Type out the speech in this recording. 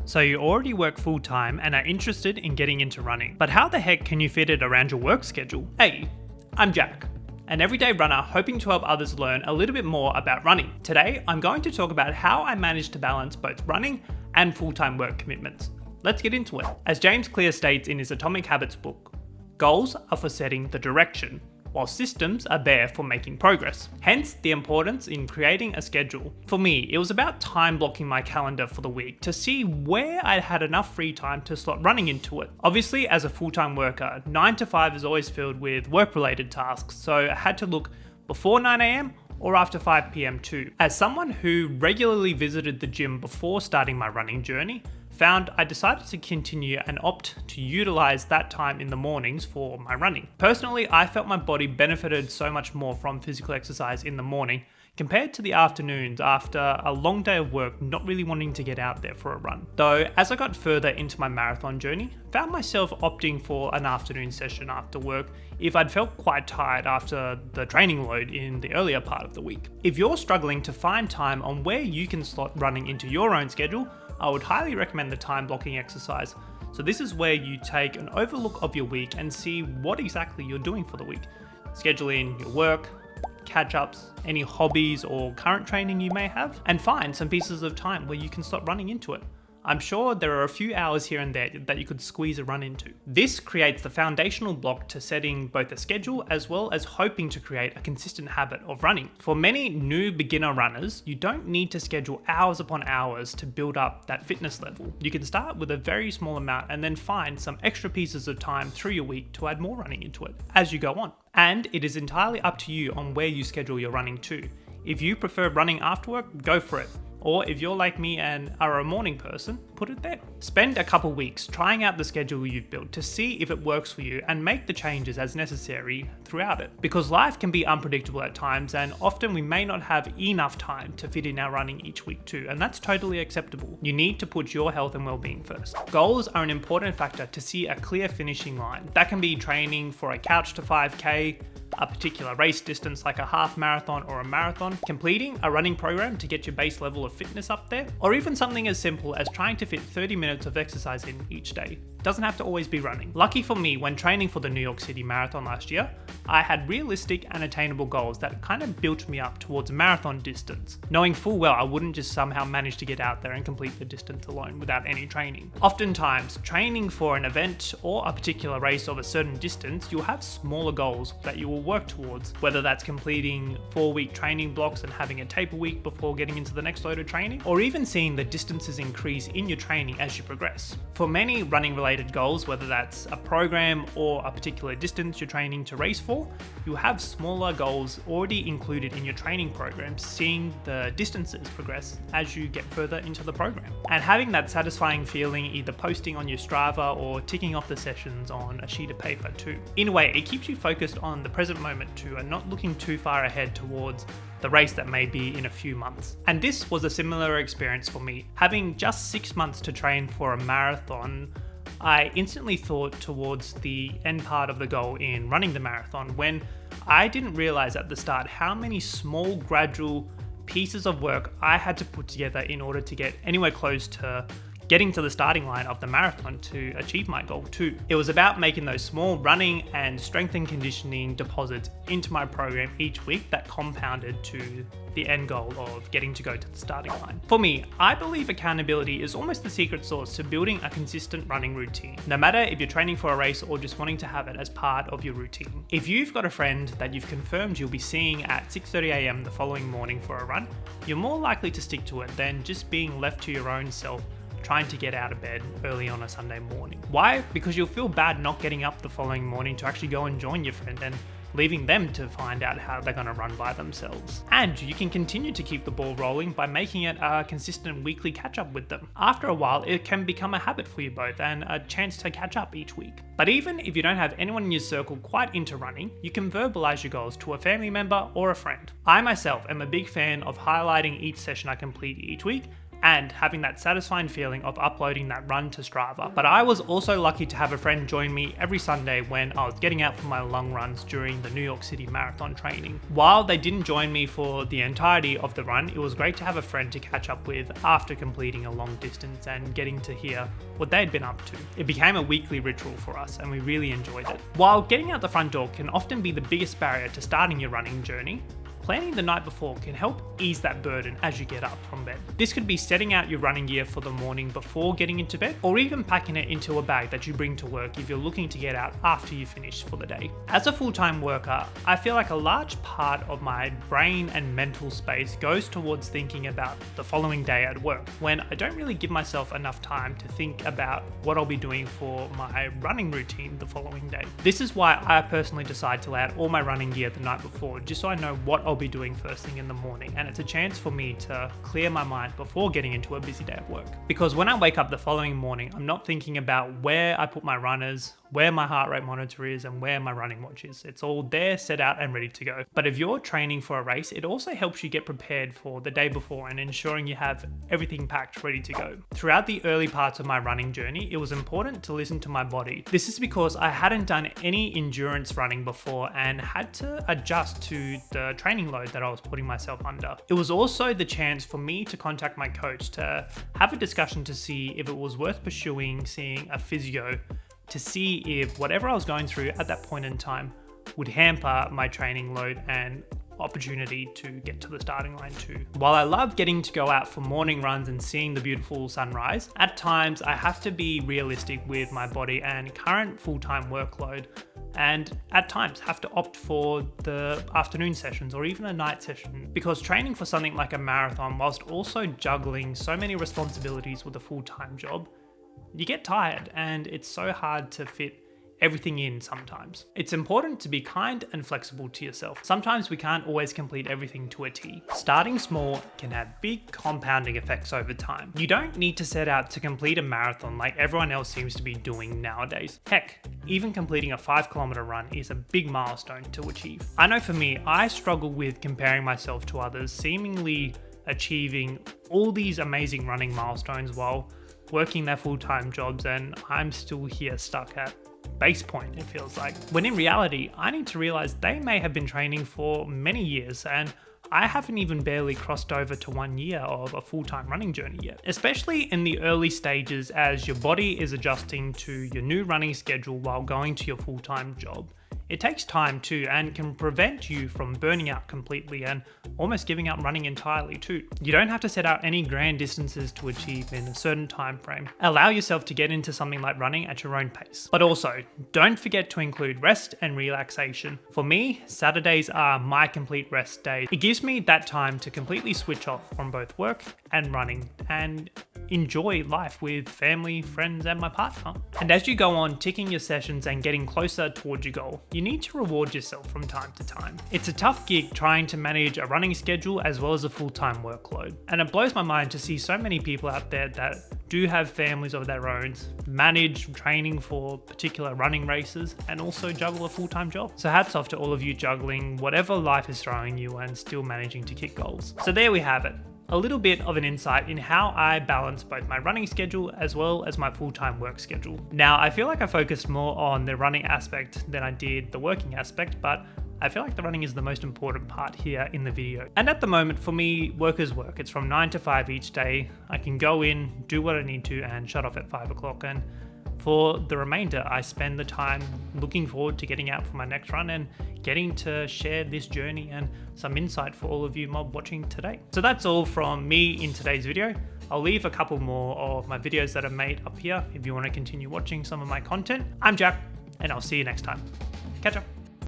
So you already work full time and are interested in getting into running, but how the heck can you fit it around your work schedule? Hey, I'm Jack, an everyday runner hoping to help others learn a little bit more about running. Today, I'm going to talk about how I managed to balance both running and full-time work commitments. Let's get into it. As James Clear states in his Atomic Habits book, goals are for setting the direction, while systems are there for making progress. Hence the importance in creating a schedule. For me, it was about time blocking my calendar for the week to see where I had enough free time to slot running into it. Obviously, as a full-time worker, 9 to 5 is always filled with work-related tasks, so I had to look before 9 AM or after 5 PM too. As someone who regularly visited the gym before starting my running journey, I decided to continue and opt to utilize that time in the mornings for my running. Personally, I felt my body benefited so much more from physical exercise in the morning compared to the afternoons after a long day of work not really wanting to get out there for a run. Though, as I got further into my marathon journey, found myself opting for an afternoon session after work if I'd felt quite tired after the training load in the earlier part of the week. If you're struggling to find time on where you can slot running into your own schedule, I would highly recommend the time blocking exercise. So this is where you take an overlook of your week and see what exactly you're doing for the week. Schedule in your work, catch-ups, any hobbies or current training you may have, and find some pieces of time where you can start running into it. I'm sure there are a few hours here and there that you could squeeze a run into. This creates the foundational block to setting both a schedule as well as hoping to create a consistent habit of running. For many new beginner runners, you don't need to schedule hours upon hours to build up that fitness level. You can start with a very small amount and then find some extra pieces of time through your week to add more running into it as you go on. And it is entirely up to you on where you schedule your running to. If you prefer running after work, go for it. Or if you're like me and are a morning person, put it there. Spend a couple weeks trying out the schedule you've built to see if it works for you and make the changes as necessary throughout it. Because life can be unpredictable at times and often we may not have enough time to fit in our running each week too, and that's totally acceptable. You need to put your health and well-being first. Goals are an important factor to see a clear finishing line. That can be training for a couch to 5K, a particular race distance like a half marathon or a marathon, completing a running program to get your base level of fitness up there, or even something as simple as trying to fit 30 minutes of exercise in each day. Doesn't have to always be running. Lucky for me, when training for the New York City Marathon last year, I had realistic and attainable goals that kind of built me up towards a marathon distance, knowing full well I wouldn't just somehow manage to get out there and complete the distance alone without any training. Oftentimes, training for an event or a particular race of a certain distance, you'll have smaller goals that you will work towards, whether that's completing 4-week training blocks and having a taper week before getting into the next load of training, or even seeing the distances increase in your training as you progress. For many running related goals, whether that's a program or a particular distance you're training to race for, you'll have smaller goals already included in your training program, seeing the distances progress as you get further into the program. And having that satisfying feeling either posting on your Strava or ticking off the sessions on a sheet of paper too. In a way, it keeps you focused on the present moment too and not looking too far ahead towards the race that may be in a few months. And this was a similar experience for me. Having just 6 months to train for a marathon, I instantly thought towards the end part of the goal in running the marathon when I didn't realize at the start how many small gradual pieces of work I had to put together in order to get anywhere close to getting to the starting line of the marathon to achieve my goal too. It was about making those small running and strength and conditioning deposits into my program each week that compounded to the end goal of getting to go to the starting line. For me, I believe accountability is almost the secret sauce to building a consistent running routine, no matter if you're training for a race or just wanting to have it as part of your routine. If you've got a friend that you've confirmed you'll be seeing at 6:30 AM the following morning for a run, you're more likely to stick to it than just being left to your own self trying to get out of bed early on a Sunday morning. Why? Because you'll feel bad not getting up the following morning to actually go and join your friend and leaving them to find out how they're going to run by themselves. And you can continue to keep the ball rolling by making it a consistent weekly catch up with them. After a while, it can become a habit for you both and a chance to catch up each week. But even if you don't have anyone in your circle quite into running, you can verbalize your goals to a family member or a friend. I myself am a big fan of highlighting each session I complete each week and having that satisfying feeling of uploading that run to Strava. But I was also lucky to have a friend join me every Sunday when I was getting out for my long runs during the New York City Marathon training. While they didn't join me for the entirety of the run, it was great to have a friend to catch up with after completing a long distance and getting to hear what they'd been up to. It became a weekly ritual for us and we really enjoyed it. While getting out the front door can often be the biggest barrier to starting your running journey, planning the night before can help ease that burden as you get up from bed. This could be setting out your running gear for the morning before getting into bed, or even packing it into a bag that you bring to work if you're looking to get out after you finish for the day. As a full-time worker, I feel like a large part of my brain and mental space goes towards thinking about the following day at work, when I don't really give myself enough time to think about what I'll be doing for my running routine the following day. This is why I personally decide to lay out all my running gear the night before, just so I know what I'll be doing first thing in the morning, and it's a chance for me to clear my mind before getting into a busy day at work. Because when I wake up the following morning, I'm not thinking about where I put my runners, where my heart rate monitor is, and where my running watch is. It's all there, set out, and ready to go. But if you're training for a race, it also helps you get prepared for the day before and ensuring you have everything packed ready to go. Throughout the early parts of my running journey, it was important to listen to my body. This is because I hadn't done any endurance running before and had to adjust to the training load that I was putting myself under. It was also the chance for me to contact my coach to have a discussion to see if it was worth pursuing seeing a physio to see if whatever I was going through at that point in time would hamper my training load and opportunity to get to the starting line too. While I love getting to go out for morning runs and seeing the beautiful sunrise, at times I have to be realistic with my body and current full-time workload, and at times have to opt for the afternoon sessions or even a night session, because training for something like a marathon whilst also juggling so many responsibilities with a full-time job, you get tired and it's so hard to fit everything in sometimes. It's important to be kind and flexible to yourself. Sometimes we can't always complete everything to a T. Starting small can have big compounding effects over time. You don't need to set out to complete a marathon like everyone else seems to be doing nowadays. Heck, even completing a 5-kilometer run is a big milestone to achieve. I know for me, I struggle with comparing myself to others, seemingly achieving all these amazing running milestones while working their full-time jobs, and I'm still here stuck at base point, it feels like. When in reality, I need to realize they may have been training for many years and I haven't even barely crossed over to 1 year of a full-time running journey yet. Especially in the early stages as your body is adjusting to your new running schedule while going to your full-time job. It takes time too and can prevent you from burning out completely and almost giving up running entirely too. You don't have to set out any grand distances to achieve in a certain time frame. Allow yourself to get into something like running at your own pace. But also, don't forget to include rest and relaxation. For me, Saturdays are my complete rest days. It gives me that time to completely switch off from both work and running and enjoy life with family, friends, and my partner. And as you go on ticking your sessions and getting closer towards your goal, you need to reward yourself from time to time. It's a tough gig trying to manage a running schedule as well as a full-time workload. And it blows my mind to see so many people out there that do have families of their own, manage training for particular running races, and also juggle a full-time job. So hats off to all of you juggling whatever life is throwing you and still managing to kick goals. So there we have it. A little bit of an insight in how I balance both my running schedule as well as my full-time work schedule. Now, I feel like I focused more on the running aspect than I did the working aspect, but I feel like the running is the most important part here in the video. And at the moment, for me, work is work. It's from 9 to 5 each day. I can go in, do what I need to, and shut off at 5 o'clock. And for the remainder, I spend the time looking forward to getting out for my next run and getting to share this journey and some insight for all of you mob watching today. So that's all from me in today's video. I'll leave a couple more of my videos that I've made up here if you want to continue watching some of my content. I'm Jack, and I'll see you next time. Catch up.